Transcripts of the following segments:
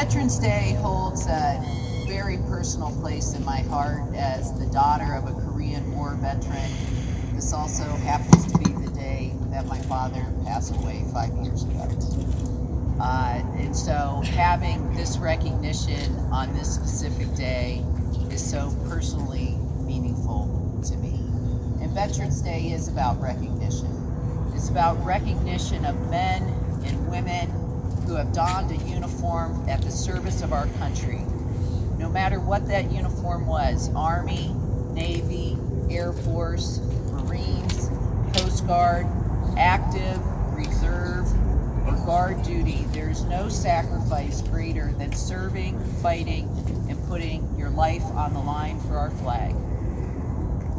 Veterans Day holds a very personal place in my heart as the daughter of a Korean War veteran. This also happens to be the day that my father passed away 5 years ago. And so having this recognition on this specific day is so personally meaningful to me. And Veterans Day is about recognition. It's about recognition of men and women who have donned a uniform at the service of our country. No matter what that uniform was, Army, Navy, Air Force, Marines, Coast Guard, active, reserve, or guard duty, there is no sacrifice greater than serving, fighting, and putting your life on the line for our flag.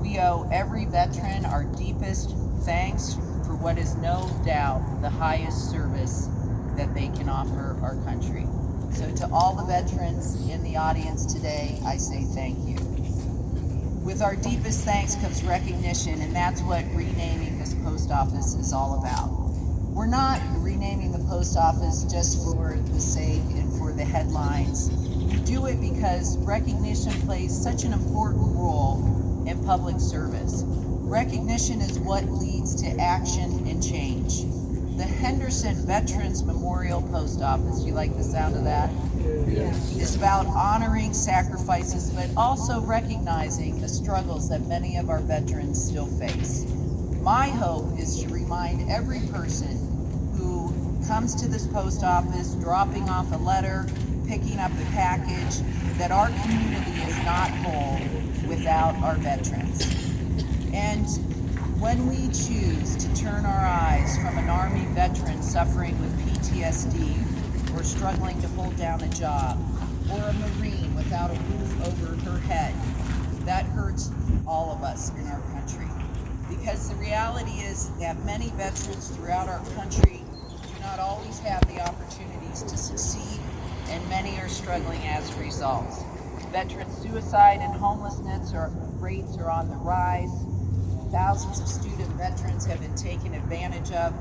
We owe every veteran our deepest thanks for what is no doubt the highest service that they can offer our country. So to all the veterans in the audience today, I say thank you. With our deepest thanks comes recognition, and that's what renaming this post office is all about. We're not renaming the post office just for the sake and for the headlines. We do it because recognition plays such an important role in public service. Recognition is what leads to action and change. The Henderson Veterans Memorial Post Office, you like the sound of that? Yeah. Is about honoring sacrifices, but also recognizing the struggles that many of our veterans still face. My hope is to remind every person who comes to this post office, dropping off a letter, picking up a package, that our community is not whole without our veterans. And when we choose to turn our eyes from an Army veteran suffering with PTSD or struggling to hold down a job, or a Marine without a roof over her head, that hurts all of us in our country. Because the reality is that many veterans throughout our country do not always have the opportunities to succeed, and many are struggling as a result. Veteran suicide and homelessness rates are on the rise. Thousands of student veterans have been taken advantage of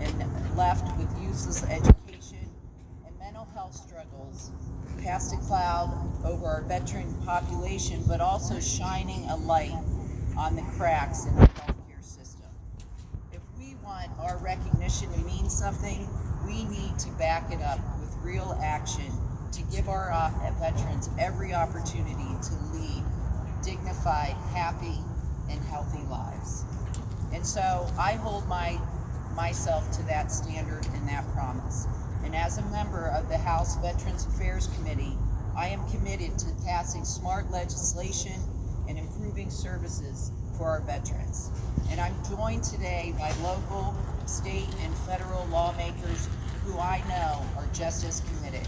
and left with useless education, and mental health struggles cast a cloud over our veteran population, but also shining a light on the cracks in the healthcare system. If we want our recognition to mean something, we need to back it up with real action to give our veterans every opportunity to lead dignified, happy, and healthy lives. And so I hold myself to that standard and that promise. And as a member of the House Veterans Affairs Committee, I am committed to passing smart legislation and improving services for our veterans. And I'm joined today by local, state, and federal lawmakers who I know are just as committed.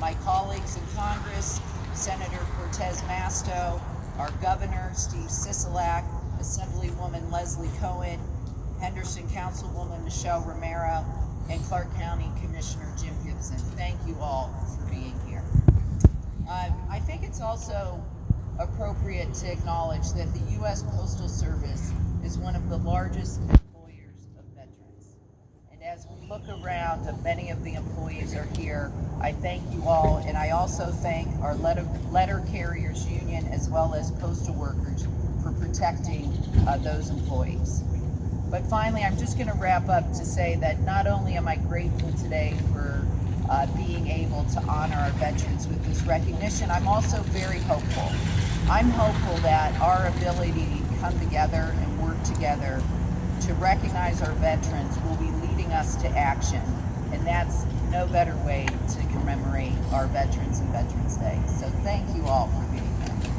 My colleagues in Congress, Senator Cortez Masto, our Governor, Steve Sisolak, Assemblywoman Leslie Cohen, Henderson Councilwoman Michelle Romero, and Clark County Commissioner Jim Gibson. Thank you all for being here. I think it's also appropriate to acknowledge that the U.S. Postal Service is one of the largest employers of veterans. And as we look around, many of the employees are here. I thank you all, and I also thank our letter carriers union as well as postal workers for protecting those employees. But finally, I'm just going to wrap up to say that not only am I grateful today for being able to honor our veterans with this recognition, I'm also very hopeful. I'm hopeful that our ability to come together and work together to recognize our veterans will be leading us to action. And that's no better way to commemorate our veterans and Veterans Day. So thank you all for being here.